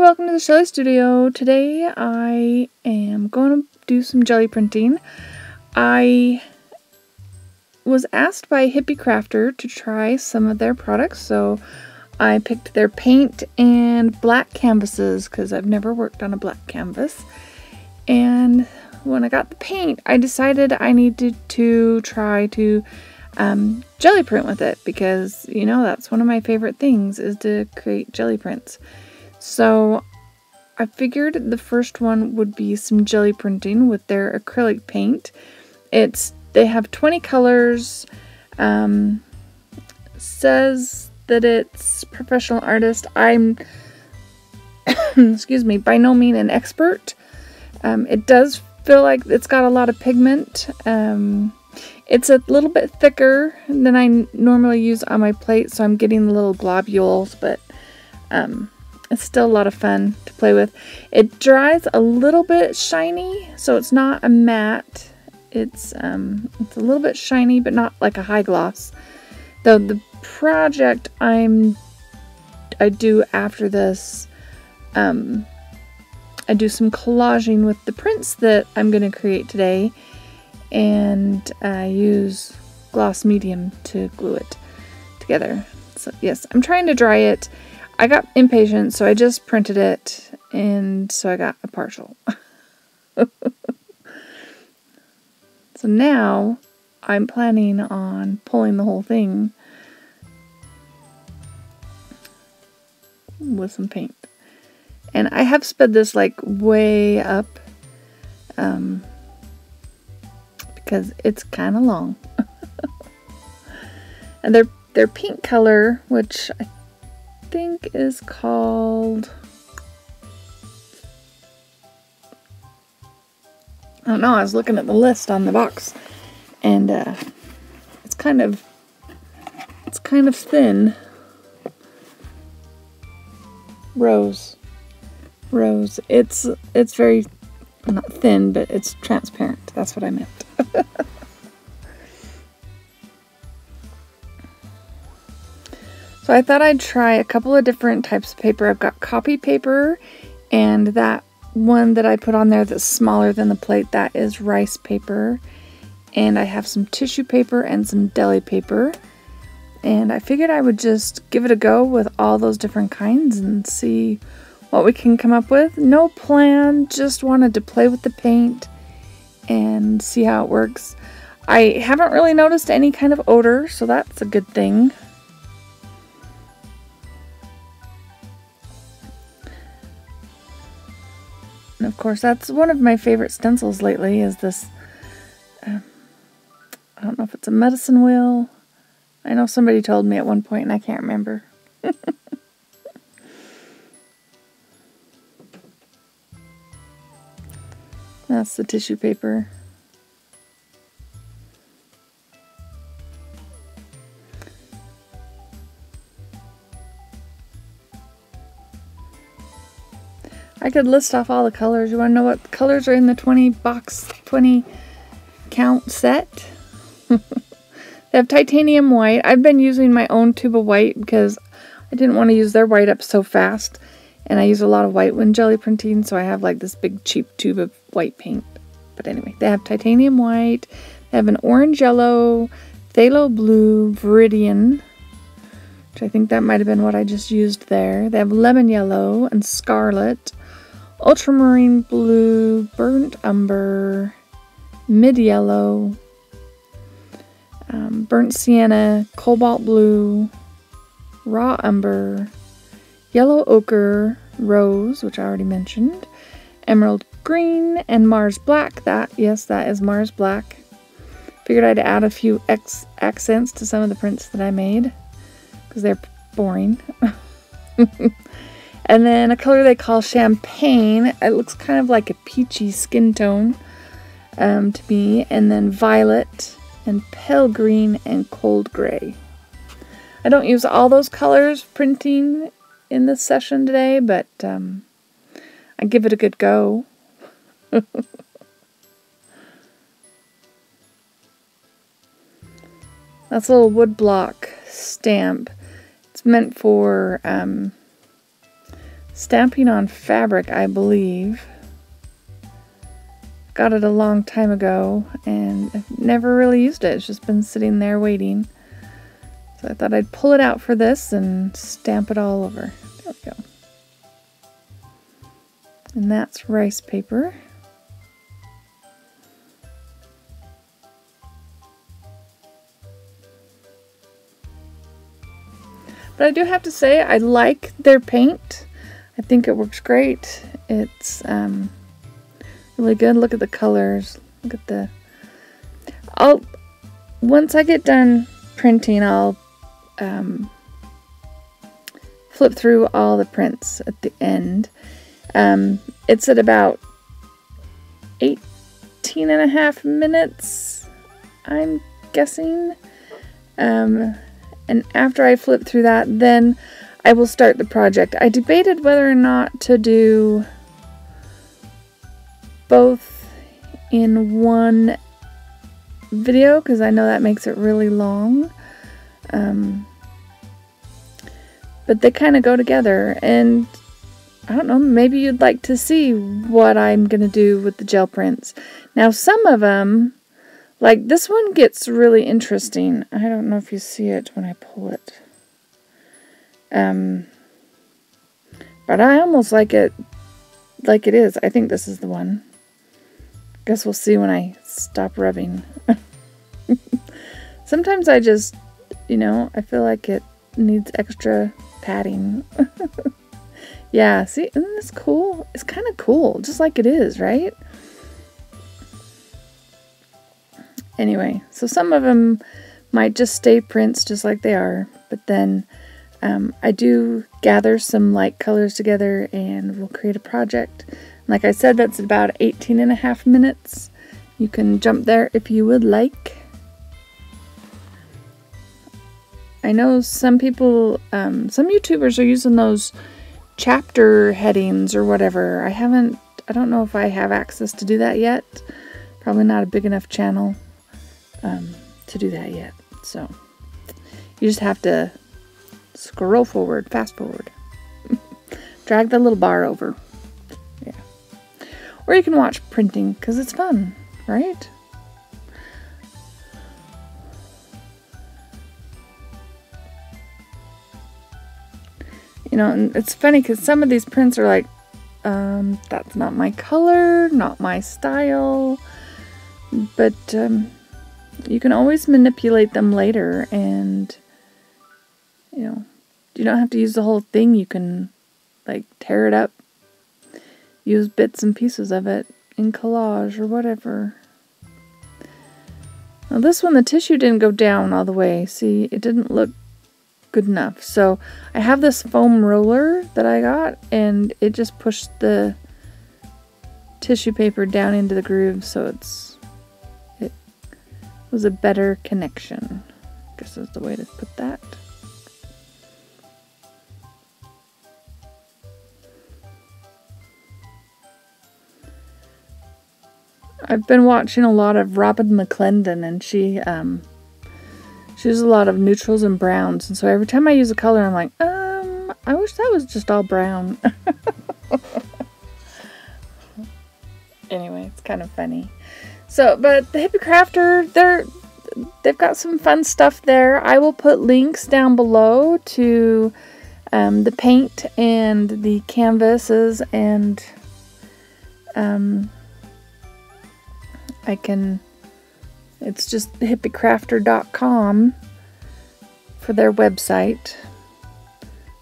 welcome to the Shelly Studio. Today I am going to do some jelly printing. I was asked by Hippie Crafter to try some of their products, so I picked their paint and black canvases because I've never worked on a black canvas. And when I got the paint, I decided I needed to try to jelly print with it because, you know, that's one of my favorite things is to create jelly prints. So I figured the first one would be some jelly printing with their acrylic paint. They have 20 colors, says that it's professional artist. I'm, excuse me, by no means an expert. It does feel like it's got a lot of pigment. It's a little bit thicker than I normally use on my plate, so I'm getting the little globules, but it's still a lot of fun to play with. It dries a little bit shiny, so it's not a matte. It's a little bit shiny, but not like a high gloss. Though the project I do after this, I do some collaging with the prints that I'm going to create today, and I use gloss medium to glue it together. So yes, I'm trying to dry it. I got impatient, so I just printed it, and so I got a partial. So now I'm planning on pulling the whole thing with some paint. And I have sped this like way up because it's kind of long. And their pink color, which I think is called, I don't know, I was looking at the list on the box, and it's kind of thin. Rose. It's very, not thin, but it's transparent. That's what I meant. So I thought I'd try a couple of different types of paper. I've got copy paper, and that one that I put on there that's smaller than the plate, that is rice paper. And I have some tissue paper and some deli paper. And I figured I would just give it a go with all those different kinds and see what we can come up with. No plan, just wanted to play with the paint and see how it works. I haven't really noticed any kind of odor, so that's a good thing. And of course, that's one of my favorite stencils lately is this, I don't know if it's a medicine wheel. I know somebody told me at one point and I can't remember. That's the tissue paper. I could list off all the colors. You want to know what colors are in the 20 count set? They have titanium white. I've been using my own tube of white because I didn't want to use their white up so fast. And I use a lot of white when jelly printing, so I have like this big cheap tube of white paint. But anyway, they have titanium white. They have an orange yellow, phthalo blue, viridian, which I think that might have been what I just used there. They have lemon yellow and scarlet, ultramarine blue, burnt umber, mid yellow, burnt sienna, cobalt blue, raw umber, yellow ochre, rose, which I already mentioned, emerald green, and Mars black. Yes, that is Mars black. Figured I'd add a few accents to some of the prints that I made because they're boring. And then a color they call champagne. It looks kind of like a peachy skin tone to me. And then violet and pale green and cold gray. I don't use all those colors printing in this session today, but I give it a good go. That's a little wood block stamp. It's meant for stamping on fabric, I believe. Got it a long time ago and I've never really used it. It's just been sitting there waiting. So I thought I'd pull it out for this and stamp it all over. There we go. And that's rice paper. But I do have to say, I like their paint. I think it works great. It's really good. Look at the colors. Look at the... Once I get done printing, I'll flip through all the prints at the end. It's at about 18.5 minutes, I'm guessing. And after I flip through that, then I will start the project. I debated whether or not to do both in one video, because I know that makes it really long. But they kind of go together, and I don't know, maybe you'd like to see what I'm going to do with the gel prints. Now, some of them, like this one gets really interesting. I don't know if you see it when I pull it. But I almost like it is. I think this is the one. Guess we'll see when I stop rubbing. Sometimes I just, I feel like it needs extra padding. Yeah, see, isn't this cool? It's kind of cool, just like it is, right? Anyway, so some of them might just stay prints just like they are, but then I do gather some light colors together and we'll create a project. Like I said, that's about 18.5 minutes. You can jump there if you would like. I know some people, some YouTubers are using those chapter headings or whatever. I don't know if I have access to do that yet. Probably not a big enough channel to do that yet. So you just have to scroll forward, fast forward. Drag the little bar over. Yeah. Or you can watch printing because it's fun, right? And it's funny because some of these prints are like, that's not my color, not my style. But you can always manipulate them later, and you don't have to use the whole thing. You can like tear it up, use bits and pieces of it in collage or whatever. Now this one, the tissue didn't go down all the way. See, it didn't look good enough. So I have this foam roller that I got, and it just pushed the tissue paper down into the groove, so it was a better connection, I guess is the way to put that. I've been watching a lot of Robin McClendon, and she uses a lot of neutrals and browns, and so every time I use a color, I'm like, I wish that was just all brown. Anyway, it's kind of funny. So, but the Hippie Crafter, they've got some fun stuff there. I will put links down below to the paint and the canvases, and it's just hippiecrafter.com for their website.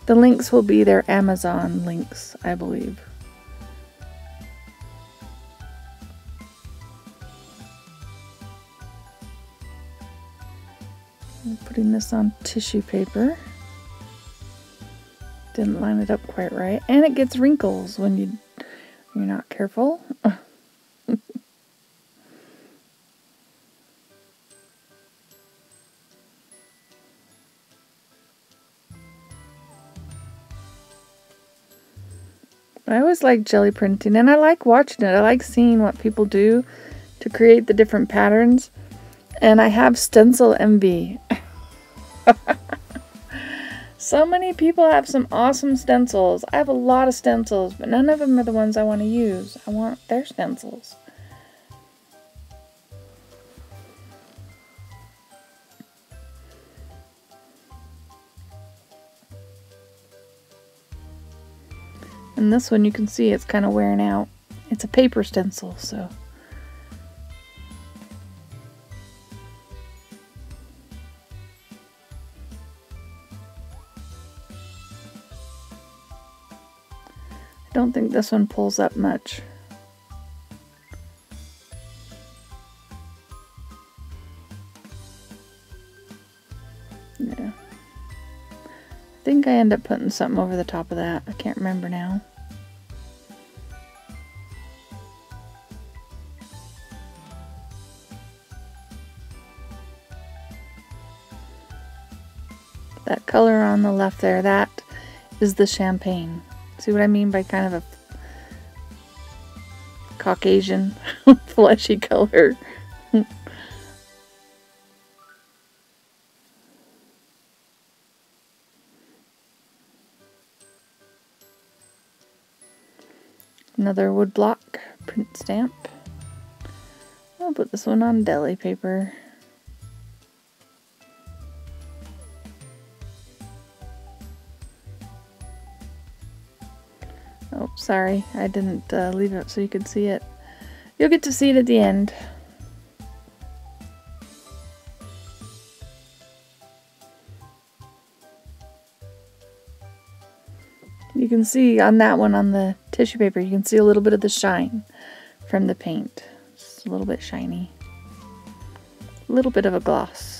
The links will be their Amazon links, I believe. I'm putting this on tissue paper. Didn't line it up quite right, and it gets wrinkles when you're not careful. I always like jelly printing, and I like watching it. I like seeing what people do to create the different patterns. And I have stencil envy. So many people have some awesome stencils. I have a lot of stencils, but none of them are the ones I want to use. I want their stencils. And this one you can see it's kind of wearing out. It's a paper stencil, so. I don't think this one pulls up much. Yeah. I think I end up putting something over the top of that. I can't remember now. That color on the left there, that is the champagne. See what I mean by kind of a Caucasian fleshy color? Another woodblock print stamp. I'll put this one on deli paper. Oh, sorry, I didn't leave it so you could see it. You'll get to see it at the end. You can see on that one, on the tissue paper, you can see a little bit of the shine from the paint. Just a little bit shiny. A little bit of a gloss.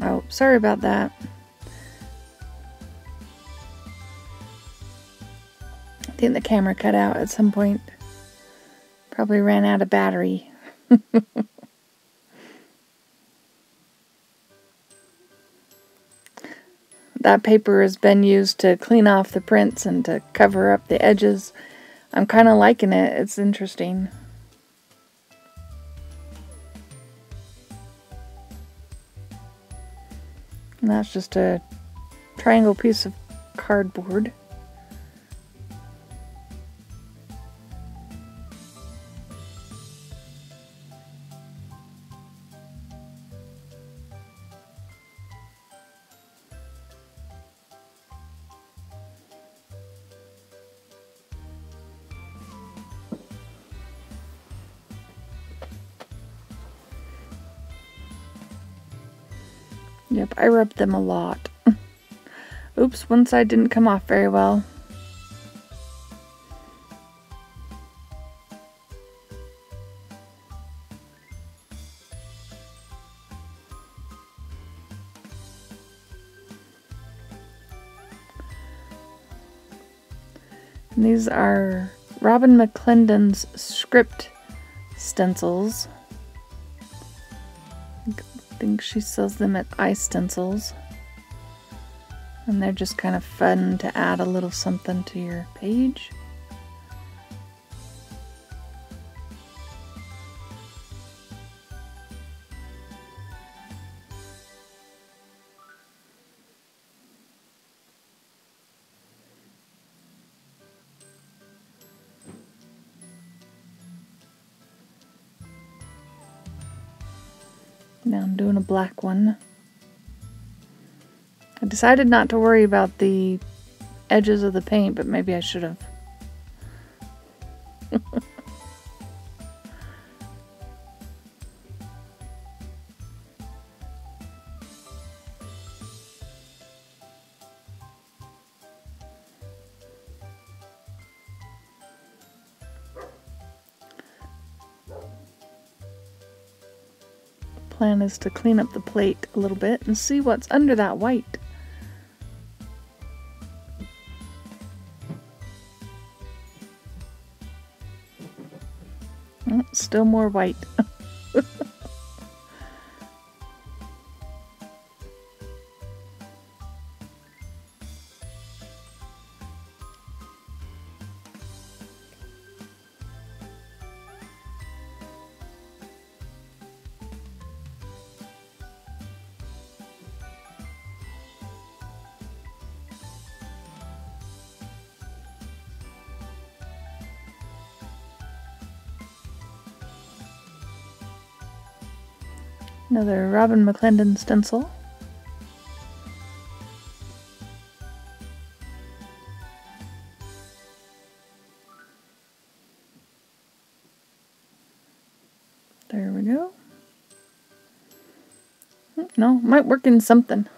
Oh, sorry about that. I think the camera cut out at some point. Probably ran out of battery. That paper has been used to clean off the prints and to cover up the edges. I'm kind of liking it. It's interesting. And that's just a triangle piece of cardboard. Yep, I rubbed them a lot. Oops, one side didn't come off very well. And these are Robin McClendon's script stencils. I think she sells them at iStencils. And they're just kind of fun to add a little something to your page. Now I'm doing a black one. I decided not to worry about the edges of the paint, but maybe I should have. plan is to clean up the plate a little bit and see what's under that white. Oh, still more white. Another Robin McClendon stencil. There we go. No, might work in something.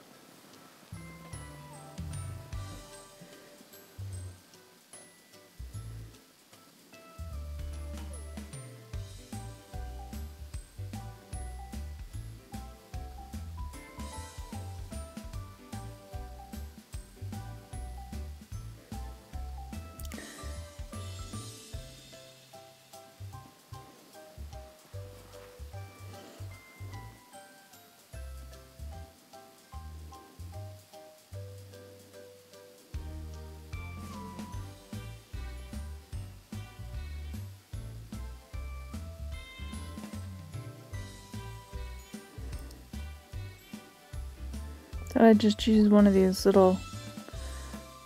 So I just use one of these little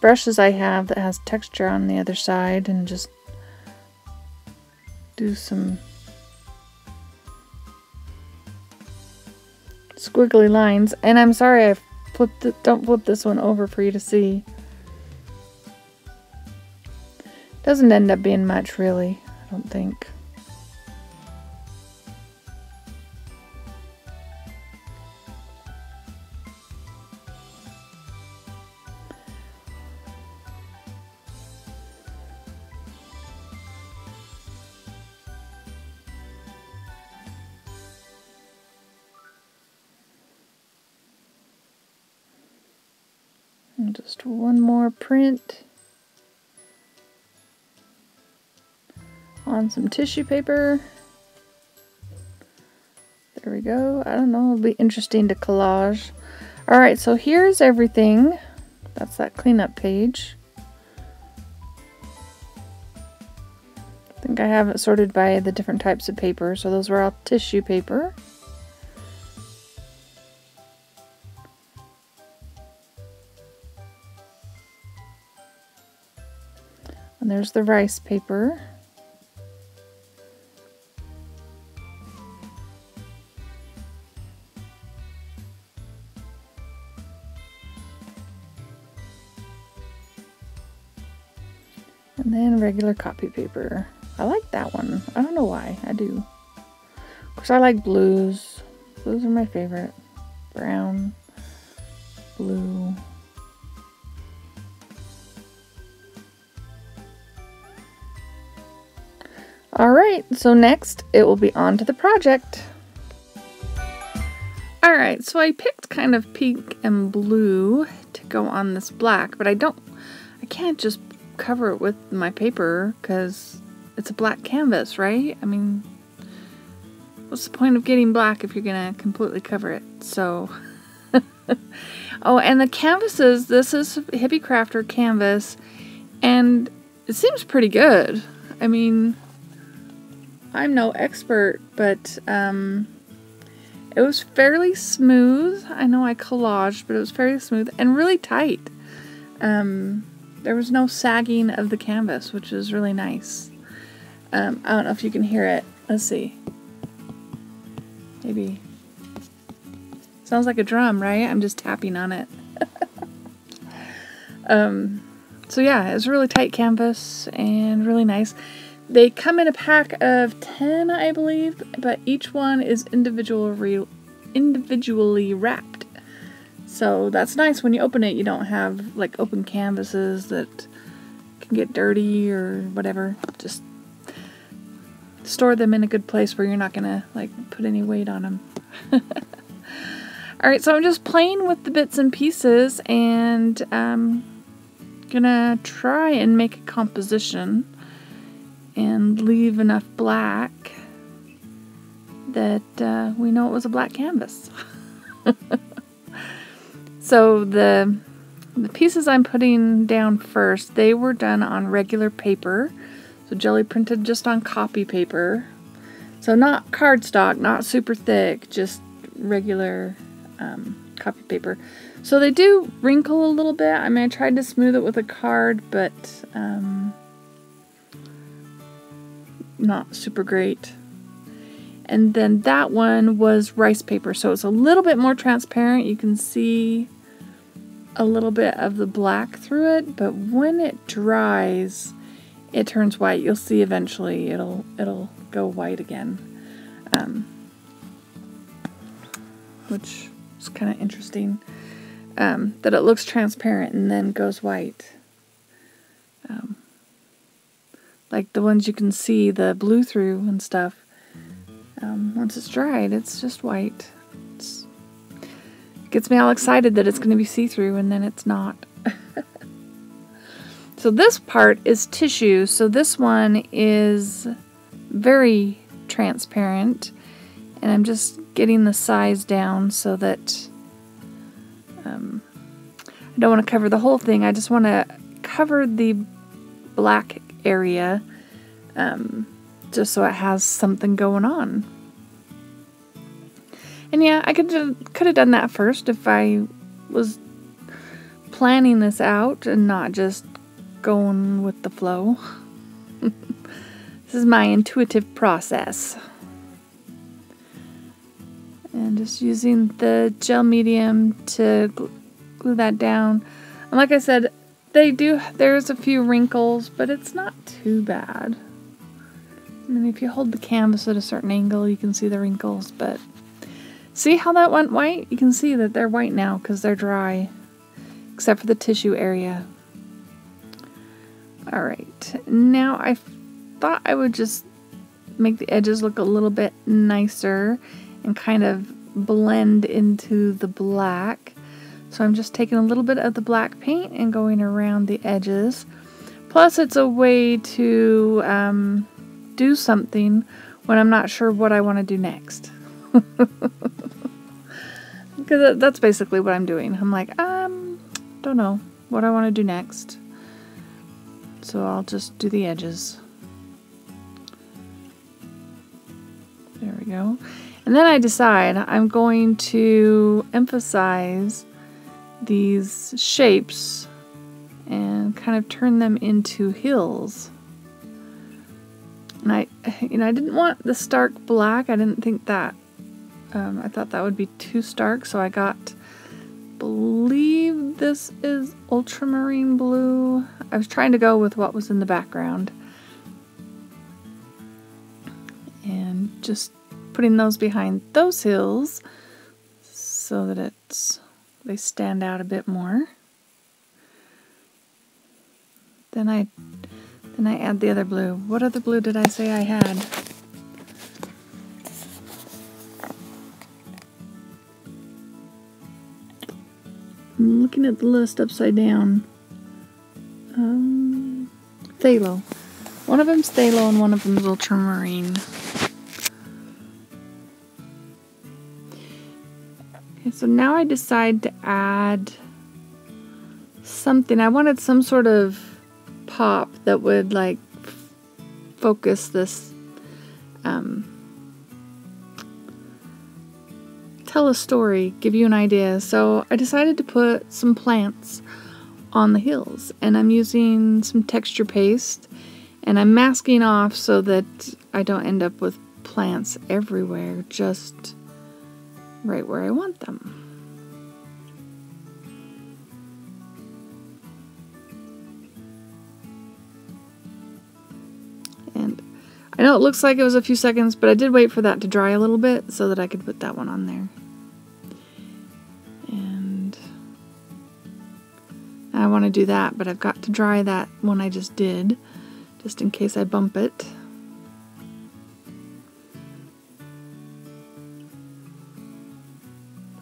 brushes I have that has texture on the other side and just do some squiggly lines. And I'm sorry I don't flip this one over for you to see. Doesn't end up being much really, I don't think. And just one more print on some tissue paper. There we go. I don't know, it'll be interesting to collage. Alright, so here's everything. That's that cleanup page. I think I have it sorted by the different types of paper. So those were all tissue paper. And there's the rice paper. And then regular copy paper. I like that one. I don't know why. I do. Of course, I like blues. Blues are my favorite. Brown, blue. Alright, so next it will be on to the project. Alright, so I picked kind of pink and blue to go on this black, but I can't just cover it with my paper because it's a black canvas, right? I mean, what's the point of getting black if you're gonna completely cover it? So, oh, and the canvases, this is Hippie Crafter canvas, and it seems pretty good. I mean, I'm no expert, but it was fairly smooth. I know I collaged, but it was fairly smooth and really tight. There was no sagging of the canvas, which is really nice. I don't know if you can hear it. Let's see. Maybe. Sounds like a drum, right? I'm just tapping on it. So yeah, it's a really tight canvas and really nice. They come in a pack of 10, I believe, but each one is individually wrapped. So that's nice. When you open it, you don't have like open canvases that can get dirty or whatever. Just store them in a good place where you're not gonna like put any weight on them. Alright, so I'm just playing with the bits and pieces and gonna try and make a composition and leave enough black that we know it was a black canvas. So the pieces I'm putting down first, they were done on regular paper, so jelly printed just on copy paper. So not cardstock, not super thick, just regular copy paper. So they do wrinkle a little bit. I mean, I tried to smooth it with a card, but not super great. And then that one was rice paper, so it's a little bit more transparent. You can see a little bit of the black through it, but when it dries, it turns white. You'll see eventually it'll go white again, which is kind of interesting. That it looks transparent and then goes white. Like the ones you can see the blue through and stuff. Once it's dried, it's just white. It gets me all excited that it's going to be see-through, and then it's not. So this part is tissue. So this one is very transparent, and I'm just getting the size down so that I don't want to cover the whole thing. I just want to cover the black area just so it has something going on. And yeah, I could have done that first if I was planning this out and not just going with the flow. This is my intuitive process. And just using the gel medium to glue that down. And like I said, there's a few wrinkles, but it's not too bad. I mean, if you hold the canvas at a certain angle, you can see the wrinkles, but see how that went white? You can see that they're white now because they're dry, except for the tissue area. Alright, now I thought I would just make the edges look a little bit nicer and kind of blend into the black. So I'm just taking a little bit of the black paint and going around the edges. Plus it's a way to do something when I'm not sure what I want to do next. Because that's basically what I'm doing. I'm like, don't know what I want to do next. So I'll just do the edges. There we go. And then I decide I'm going to emphasize these shapes and kind of turn them into hills. And I didn't want the stark black. I didn't think that. I thought that would be too stark, so I believe this is ultramarine blue. I was trying to go with what was in the background. And just putting those behind those hills so that they stand out a bit more. Then I add the other blue. What other blue did I say I had? I'm looking at the list upside down. Phthalo. One of them's phthalo and one of them's ultramarine. Okay, so now I decide to add something. I wanted some sort of pop that would like focus this, tell a story, give you an idea. So I decided to put some plants on the hills, and I'm using some texture paste, and I'm masking off so that I don't end up with plants everywhere, just right where I want them. And I know it looks like it was a few seconds, but I did wait for that to dry a little bit so that I could put that one on there. And I want to do that, but I've got to dry that one I just did, just in case I bump it.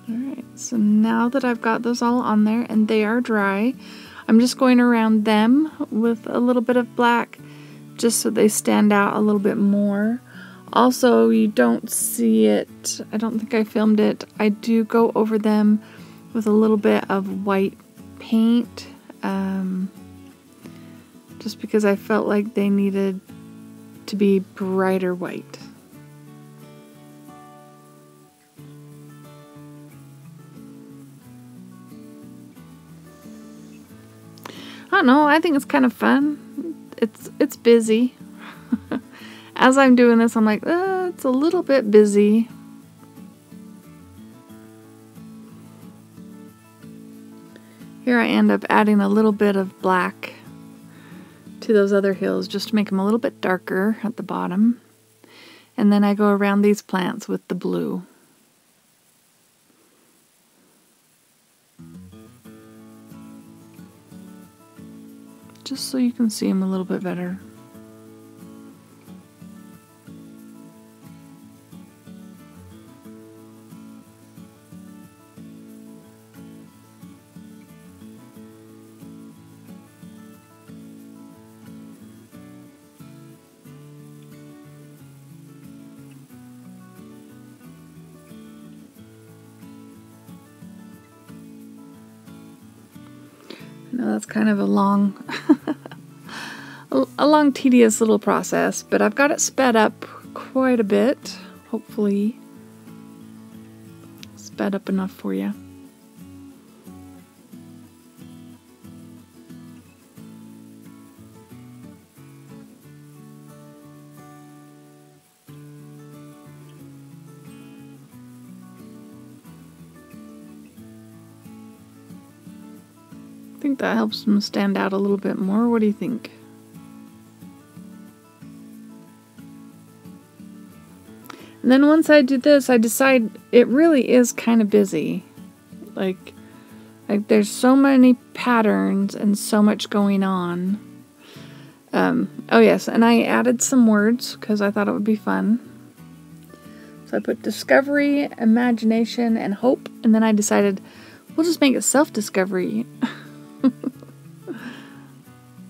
Alright, so now that I've got those all on there and they are dry, I'm just going around them with a little bit of black just so they stand out a little bit more. Also, you don't see it, I don't think I filmed it, I do go over them with a little bit of white paint, just because I felt like they needed to be brighter white. I don't know, I think it's kind of fun. It's busy. As I'm doing this, I'm like, it's a little bit busy. Here I end up adding a little bit of black to those other hills just to make them a little bit darker at the bottom. And then I go around these plants with the blue. Just so you can see them a little bit better. I know that's kind of a long, tedious little process, but I've got it sped up quite a bit. Hopefully, sped up enough for you. I think that helps them stand out a little bit more. What do you think? And then once I do this, I decide it really is kind of busy. Like there's so many patterns and so much going on. Oh yes, and I added some words because I thought it would be fun. So I put discovery, imagination, and hope, and then I decided we'll just make it self-discovery.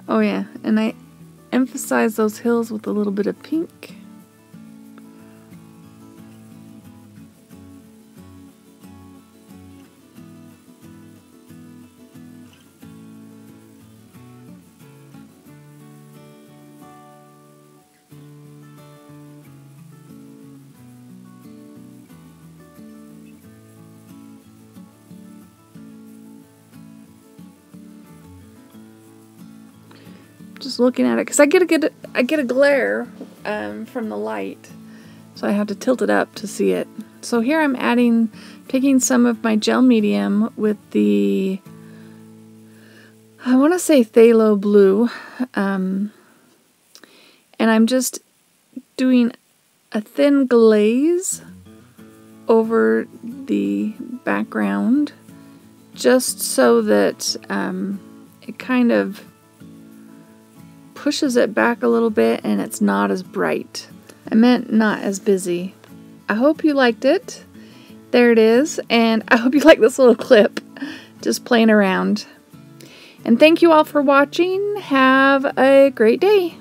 Oh yeah, and I emphasize those hills with a little bit of pink. Just looking at it, because I get a glare from the light, so I have to tilt it up to see it. So here I'm taking some of my gel medium with the, I want to say phthalo blue, and I'm just doing a thin glaze over the background, just so that it kind of pushes it back a little bit and it's not as bright. I meant not as busy. I hope you liked it. There it is, and I hope you like this little clip just playing around. And thank you all for watching. Have a great day.